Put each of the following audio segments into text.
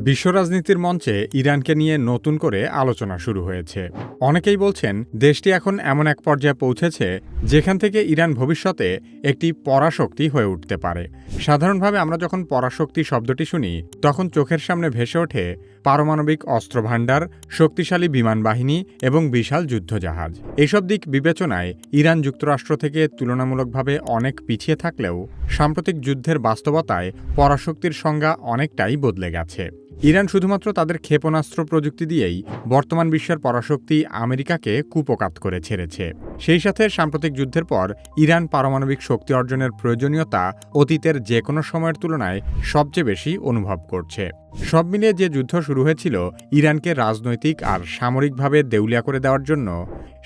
বিশ্ব রাজনীতির মঞ্চে ইরানকে নিয়ে নতুন করে আলোচনা শুরু হয়েছে। অনেকেই বলছেন দেশটি এখন এমন এক পর্যায়ে পৌঁছেছে যেখান থেকে ইরান ভবিষ্যতে একটি পরাশক্তি হয়ে উঠতে পারে। সাধারণভাবে আমরা যখন পরাশক্তি শব্দটি শুনি তখন চোখের সামনে ভেসে ওঠে পারমাণবিক অস্ত্রভাণ্ডার, শক্তিশালী বিমান বাহিনী এবং বিশাল যুদ্ধজাহাজ। এইসব দিক বিবেচনায় ইরান যুক্তরাষ্ট্র থেকে তুলনামূলকভাবে অনেক পিছিয়ে থাকলেও সাম্প্রতিক যুদ্ধের বাস্তবতায় পরাশক্তির সংজ্ঞা অনেকটাই বদলে গেছে। ইরান শুধুমাত্র তাদের ক্ষেপণাস্ত্র প্রযুক্তি দিয়েই বর্তমান বিশ্বের পরাশক্তি আমেরিকাকে কুপোকাত করে ছেড়েছে। সেই সাথে সাম্প্রতিক যুদ্ধের পর ইরান পারমাণবিক শক্তি অর্জনের প্রয়োজনীয়তা অতীতের যে কোনো সময়ের তুলনায় সবচেয়ে বেশি অনুভব করছে। সব মিলিয়ে যে যুদ্ধ শুরু হয়েছিল ইরানকে রাজনৈতিক আর সামরিকভাবে দেউলিয়া করে দেওয়ার জন্য,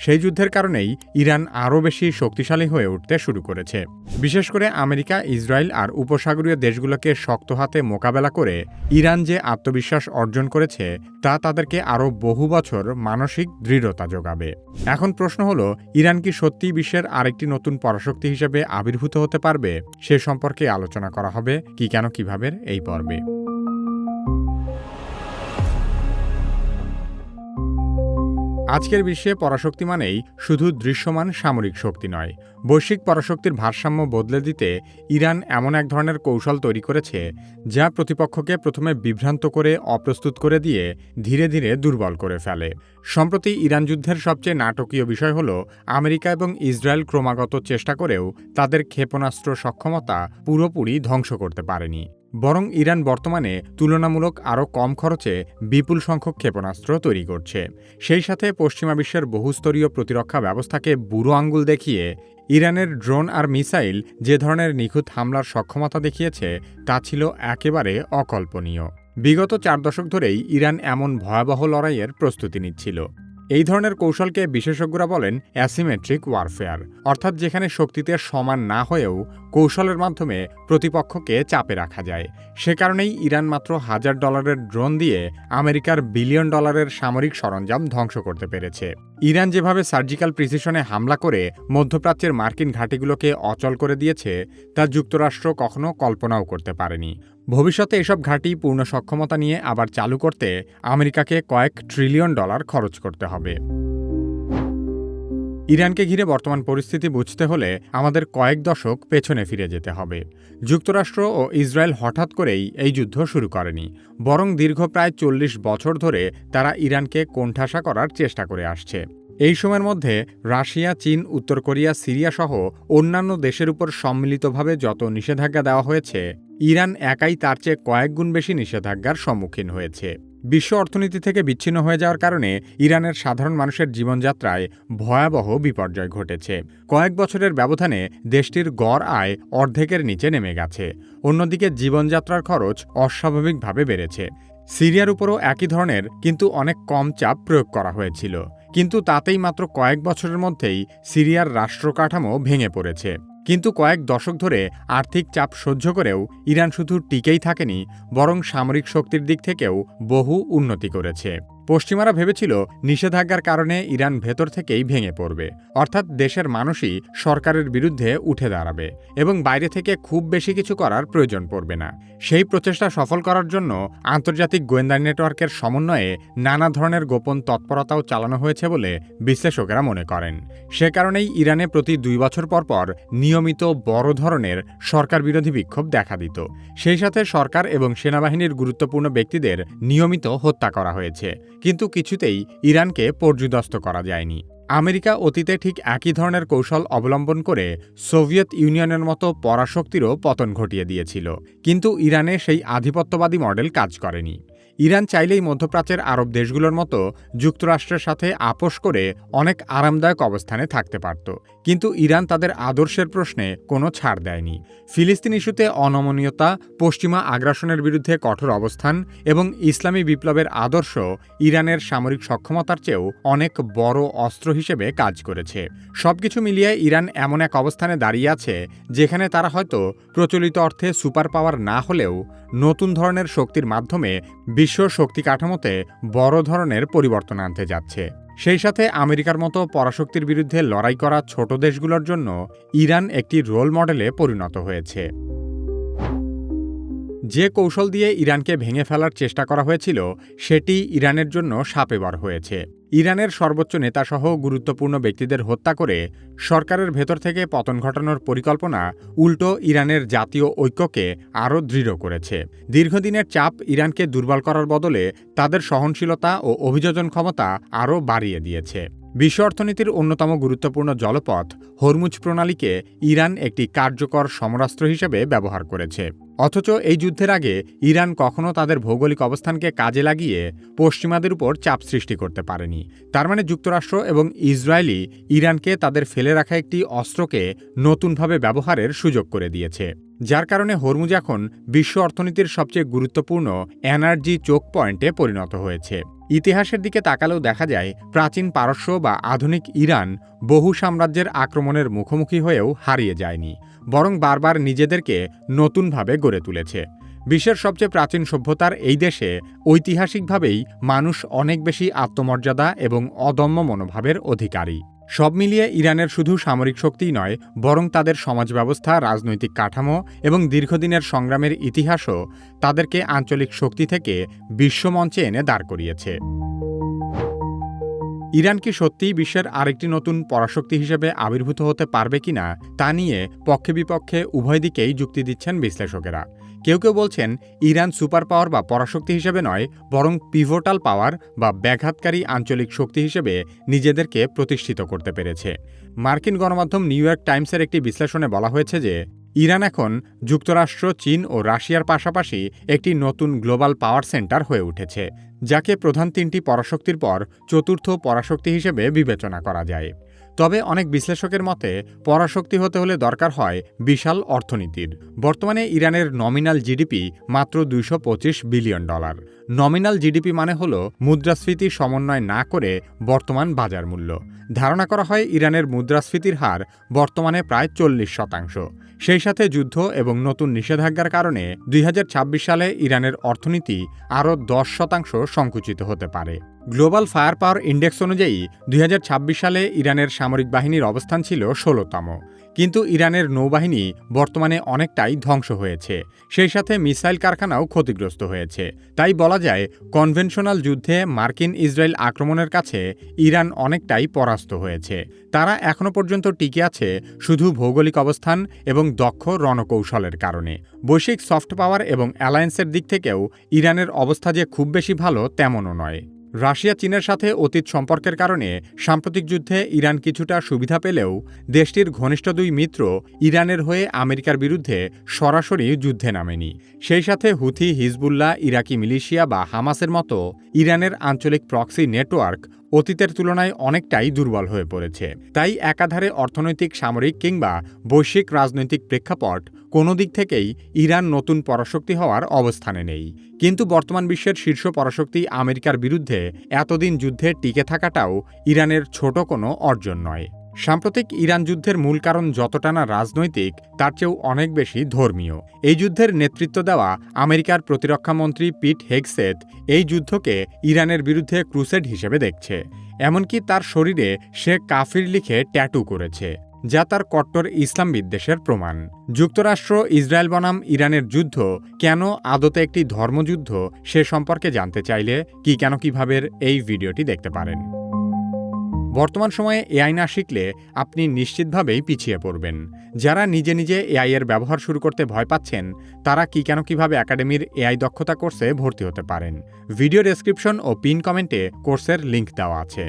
সেই যুদ্ধের কারণেই ইরান আরও বেশি শক্তিশালী হয়ে উঠতে শুরু করেছে। বিশেষ করে আমেরিকা, ইসরায়েল আর উপসাগরীয় দেশগুলোকে শক্ত হাতে মোকাবেলা করে ইরান যে আত্মবিশ্বাস অর্জন করেছে তা তাদেরকে আরও বহু বছর মানসিক দৃঢ়তা যোগাবে। এখন প্রশ্ন হলো, ইরান কি সত্যিই বিশ্বের আরেকটি নতুন পরাশক্তি হিসেবে আবির্ভূত হতে পারবে? সে সম্পর্কে আলোচনা করা হবে কি কেন কিভাবে এই পর্বে। আজকের বিশ্বে পরাশক্তি মানেই শুধু দৃশ্যমান সামরিক শক্তি নয়, বৈশ্বিক পরাশক্তির ভারসাম্য বদলে দিতে ইরান এমন এক ধরনের কৌশল তৈরি করেছে যা প্রতিপক্ষকে প্রথমে বিভ্রান্ত করে অপ্রস্তুত করে দিয়ে ধীরে ধীরে দুর্বল করে ফেলে। সম্প্রতি ইরান যুদ্ধের সবচেয়ে নাটকীয় বিষয় হল, আমেরিকা এবং ইসরায়েল ক্রমাগত চেষ্টা করেও তাদের ক্ষেপণাস্ত্র সক্ষমতা পুরোপুরি ধ্বংস করতে পারেনি। বরং ইরান বর্তমানে তুলনামূলক আরও কম খরচে বিপুল সংখ্যক ক্ষেপণাস্ত্র তৈরি করছে। সেই সাথে পশ্চিমা বিশ্বের বহুস্তরীয় প্রতিরক্ষা ব্যবস্থাকে বুড়ো আঙ্গুল দেখিয়ে ইরানের ড্রোন আর মিসাইল যে ধরনের নিখুঁত হামলার সক্ষমতা দেখিয়েছে তা ছিল একেবারে অকল্পনীয়। বিগত 4 দশক ধরেই ইরান এমন ভয়াবহ লড়াইয়ের প্রস্তুতি নিচ্ছিল। এই ধরনের কৌশলকে বিশেষজ্ঞরা বলেন অ্যাসিমেট্রিক ওয়ারফেয়ার, অর্থাৎ যেখানে শক্তিতে সমান না হয়েও কৌশলের মাধ্যমে প্রতিপক্ষকে চাপে রাখা যায়। সে কারণেই ইরান মাত্র $1000 ড্রোন দিয়ে আমেরিকার $বিলিয়ন সামরিক সরঞ্জাম ধ্বংস করতে পেরেছে। ইরান যেভাবে সার্জিক্যাল প্রিসিশনে হামলা করে মধ্যপ্রাচ্যের মার্কিন ঘাঁটিগুলোকে অচল করে দিয়েছে তা যুক্তরাষ্ট্র কখনো কল্পনাও করতে পারেনি। ভবিষ্যতে এসব ঘাঁটি পূর্ণ সক্ষমতা নিয়ে আবার চালু করতে আমেরিকাকে কয়েক ট্রিলিয়ন ডলার খরচ করতে হবে। ইরানকে ঘিরে বর্তমান পরিস্থিতি বুঝতে হলে আমাদের কয়েক দশক পেছনে ফিরে যেতে হবে। যুক্তরাষ্ট্র ও ইসরায়েল হঠাৎ করেই এই যুদ্ধ শুরু করেনি, বরং দীর্ঘ প্রায় 40 বছর ধরে তারা ইরানকে কোণঠাসা করার চেষ্টা করে আসছে। এই সময়ের মধ্যে রাশিয়া, চীন, উত্তর কোরিয়া, সিরিয়া সহ অন্যান্য দেশের উপর সম্মিলিতভাবে যত নিষেধাজ্ঞা দেওয়া হয়েছে, ইরান একাই তার চেয়ে কয়েক গুণ বেশি নিষেধাজ্ঞার সম্মুখীন হয়েছে। বিশ্ব অর্থনীতি থেকে বিচ্ছিন্ন হয়ে যাওয়ার কারণে ইরানের সাধারণ মানুষের জীবনযাত্রায় ভয়াবহ বিপর্যয় ঘটেছে। কয়েক বছরের ব্যবধানে দেশটির গড় আয় অর্ধেকের নিচে নেমে গেছে। অন্যদিকে জীবনযাত্রার খরচ অস্বাভাবিকভাবে বেড়েছে। সিরিয়ার উপরও একই ধরনের কিন্তু অনেক কম চাপ প্রয়োগ করা হয়েছিল, কিন্তু তাতেই মাত্র কয়েক বছরের মধ্যেই সিরিয়ার রাষ্ট্র কাঠামো ভেঙে পড়েছে। কিন্তু কয়েক দশক ধরে আর্থিক চাপ সহ্য করেও ইরান শুধু টিকেই থাকেনি, বরং সামরিক শক্তির দিক থেকেও বহু উন্নতি করেছে। পশ্চিমারা ভেবেছিল নিষেধাজ্ঞার কারণে ইরান ভেতর থেকেই ভেঙে পড়বে, অর্থাৎ দেশের মানুষই সরকারের বিরুদ্ধে উঠে দাঁড়াবে এবং বাইরে থেকে খুব বেশি কিছু করার প্রয়োজন পড়বে না। সেই প্রচেষ্টা সফল করার জন্য আন্তর্জাতিক গোয়েন্দা নেটওয়ার্কের সমন্বয়ে নানা ধরনের গোপন তৎপরতাও চালানো হয়েছে বলে বিশ্লেষকেরা মনে করেন। সে কারণেই ইরানে প্রতি 2 বছর পর পর নিয়মিত বড় ধরনের সরকার বিরোধী বিক্ষোভ দেখা দিত। সেই সাথে সরকার এবং সেনাবাহিনীর গুরুত্বপূর্ণ ব্যক্তিদের নিয়মিত হত্যা করা হয়েছে, কিন্তু কিছুতেই ইরানকে পর্যুদস্ত করা যায়নি। আমেরিকা অতীতে ঠিক একই ধরনের কৌশল অবলম্বন করে সোভিয়েত ইউনিয়নের মতো পরাশক্তিরও পতন ঘটিয়ে দিয়েছিল, কিন্তু ইরানে সেই আধিপত্যবাদী মডেল কাজ করেনি। ইরান চাইলেই মধ্যপ্রাচ্যের আরব দেশগুলোর মতো যুক্তরাষ্ট্রের সাথে আপোষ করে অনেক আরামদায়ক অবস্থানে থাকতে পারত, কিন্তু ইরান তাদের আদর্শের প্রশ্নে কোনো ছাড় দেয়নি। ফিলিস্তিন ইস্যুতে অনমনীয়তা, পশ্চিমা আগ্রাসনের বিরুদ্ধে কঠোর অবস্থান এবং ইসলামী বিপ্লবের আদর্শ ইরানের সামরিক সক্ষমতার চেয়েও অনেক বড় অস্ত্র হিসেবে কাজ করেছে। সবকিছু মিলিয়ে ইরান এমন এক অবস্থানে দাঁড়িয়ে আছে যেখানে তারা হয়তো প্রচলিত অর্থে সুপার পাওয়ার না হলেও নতুন ধরনের শক্তির মাধ্যমে বিশ্ব শক্তি কাঠামোতে বড় ধরনের পরিবর্তন আনতে যাচ্ছে। সেই সাথে আমেরিকার মতো পরাশক্তির বিরুদ্ধে লড়াই করা ছোট দেশগুলোর জন্য ইরান একটি রোল মডেলে পরিণত হয়েছে। যে কৌশল দিয়ে ইরানকে ভেঙে ফেলার চেষ্টা করা হয়েছিল সেটি ইরানের জন্য শাপেবর হয়েছে। ইরানের সর্বোচ্চ নেতাসহ গুরুত্বপূর্ণ ব্যক্তিদের হত্যা করে সরকারের ভেতর থেকে পতন ঘটানোর পরিকল্পনা উল্টো ইরানের জাতীয় ঐক্যকে আরও দৃঢ় করেছে। দীর্ঘদিনের চাপ ইরানকে দুর্বল করার বদলে তাদের সহনশীলতা ও অভিযোজন ক্ষমতা আরও বাড়িয়ে দিয়েছে। বিশ্ব অর্থনীতির অন্যতম গুরুত্বপূর্ণ জলপথ হরমুজ প্রণালীকে ইরান একটি কার্যকর সমরাস্ত্র হিসেবে ব্যবহার করেছে। অথচ এই যুদ্ধের আগে ইরান কখনো তাদের ভৌগোলিক অবস্থানকে কাজে লাগিয়ে পশ্চিমাদের উপর চাপ সৃষ্টি করতে পারেনি। তার মানে যুক্তরাষ্ট্র এবং ইসরায়েলই ইরানকে তাদের ফেলে রাখা একটি অস্ত্রকে নতুনভাবে ব্যবহারের সুযোগ করে দিয়েছে, যার কারণে হরমুজ এখন বিশ্ব অর্থনীতির সবচেয়ে গুরুত্বপূর্ণ এনার্জি চোক পয়েন্টে পরিণত হয়েছে। ইতিহাসের দিকে তাকালেও দেখা যায় প্রাচীন পারস্য বা আধুনিক ইরান বহু সাম্রাজ্যের আক্রমণের মুখোমুখি হয়েও হারিয়ে যায়নি, বরং বারবার নিজেদেরকে নতুনভাবে গড়ে তুলেছে। বিশ্বের সবচেয়ে প্রাচীন সভ্যতার এই দেশে ঐতিহাসিকভাবেই মানুষ অনেক বেশি আত্মমর্যাদা এবং অদম্য মনোভাবের অধিকারী। সব মিলিয়ে ইরানের শুধু সামরিক শক্তিই নয়, বরং তাদের সমাজ ব্যবস্থা, রাজনৈতিক কাঠামো এবং দীর্ঘদিনের সংগ্রামের ইতিহাসও তাদেরকে আঞ্চলিক শক্তি থেকে বিশ্বমঞ্চে এনে দাঁড় করিয়েছে। ইরান কি সত্যিই বিশ্বের আরেকটি নতুন পরাশক্তি হিসেবে আবির্ভূত হতে পারবে কিনা তা নিয়ে পক্ষে বিপক্ষে উভয় দিকেই যুক্তি দিচ্ছেন বিশ্লেষকেরা। কেউ কেউ বলছেন ইরান সুপার পাওয়ার বা পরাশক্তি হিসেবে নয়, বরং পিভোটাল পাওয়ার বা ব্যাঘাতকারী আঞ্চলিক শক্তি হিসেবে নিজেদেরকে প্রতিষ্ঠিত করতে পেরেছে। মার্কিন গণমাধ্যম নিউ ইয়র্ক টাইমসের একটি বিশ্লেষণে বলা হয়েছে যে ইরান এখন যুক্তরাষ্ট্র, চীন ও রাশিয়ার পাশাপাশি একটি নতুন গ্লোবাল পাওয়ার সেন্টার হয়ে উঠেছে, যাকে প্রধান তিনটি পরাশক্তির পর চতুর্থ পরাশক্তি হিসেবে বিবেচনা করা যায়। তবে অনেক বিশ্লেষকের মতে পরাশক্তি হতে হলে দরকার হয় বিশাল অর্থনীতির। বর্তমানে ইরানের নমিনাল জিডিপি মাত্র $225 বিলিয়ন। নমিনাল জিডিপি মানে হল মুদ্রাস্ফীতি সমন্বয় না করে বর্তমান বাজার মূল্য। ধারণা করা হয় ইরানের মুদ্রাস্ফীতির হার বর্তমানে প্রায় 40%। সেই সাথে যুদ্ধ এবং নতুন নিষেধাজ্ঞার কারণে 2026 সালে ইরানের অর্থনীতি আরও 10% সংকুচিত হতে পারে। গ্লোবাল ফায়ার পাওয়ার ইন্ডেক্স অনুযায়ী 2026 সালে ইরানের সামরিক বাহিনীর অবস্থান ছিল 16তম। কিন্তু ইরানের নৌবাহিনী বর্তমানে অনেকটাই ধ্বংস হয়েছে, সেই সাথে মিসাইল কারখানাও ক্ষতিগ্রস্ত হয়েছে। তাই বলা যায় কনভেনশনাল যুদ্ধে মার্কিন ইসরায়েল আক্রমণের কাছে ইরান অনেকটাই পরাস্ত হয়েছে। তারা এখনও পর্যন্ত টিকে আছে শুধু ভৌগোলিক অবস্থান এবং দক্ষ রণকৌশলের কারণে। বৈশ্বিক সফট পাওয়ার এবং অ্যালায়েন্সের দিক থেকেও ইরানের অবস্থা যে খুব বেশি ভালো তেমনও নয়। রাশিয়া চীনের সাথে অতীত সম্পর্কের কারণে সাম্প্রতিক যুদ্ধে ইরান কিছুটা সুবিধা পেলেও দেশটির ঘনিষ্ঠ দুই মিত্র ইরানের হয়ে আমেরিকার বিরুদ্ধে সরাসরি যুদ্ধে নামেনি। সেই সাথে হুথি, হিজবুল্লাহ, ইরাকি মিলিশিয়া বা হামাসের মতো ইরানের আঞ্চলিক প্রক্সি নেটওয়ার্ক অতীতের তুলনায় অনেকটাই দুর্বল হয়ে পড়েছে। তাই একাধারে অর্থনৈতিক, সামরিক কিংবা বৈশ্বিক রাজনৈতিক প্রেক্ষাপট কোনো দিক থেকেই ইরান নতুন পরাশক্তি হওয়ার অবস্থানে নেই। কিন্তু বর্তমান বিশ্বের শীর্ষ পরাশক্তি আমেরিকার বিরুদ্ধে এতদিন যুদ্ধে টিকে থাকাটাও ইরানের ছোট কোনো অর্জন নয়। সাম্প্রতিক ইরান যুদ্ধের মূল কারণ যতটা না রাজনৈতিক, তার চেয়েও অনেক বেশি ধর্মীয়। এই যুদ্ধের নেতৃত্ব দেওয়া আমেরিকার প্রতিরক্ষামন্ত্রী পিট হেগসেথ এই যুদ্ধকে ইরানের বিরুদ্ধে ক্রুসেড হিসেবে দেখছে। এমনকি তার শরীরে সে কাফির লিখে ট্যাটু করেছে, যা তার কট্টর ইসলাম বিদ্বেষের প্রমাণ। যুক্তরাষ্ট্র ইসরায়েল বনাম ইরানের যুদ্ধ কেন আদতে একটি ধর্মযুদ্ধ সে সম্পর্কে জানতে চাইলে কিভাবে এই ভিডিওটি দেখতে পারেন। বর্তমান সময়ে এআই না শিখলে আপনি নিশ্চিতভাবেই পিছিয়ে পড়বেন। যারা নিজে নিজে এআই এর ব্যবহার শুরু করতে ভয় পাচ্ছেন, তারা কিভাবে একাডেমির এআই দক্ষতা কোর্সে ভর্তি হতে পারেন। ভিডিও ডেসক্রিপশন ও পিন কমেন্টে কোর্সের লিংক দেওয়া আছে।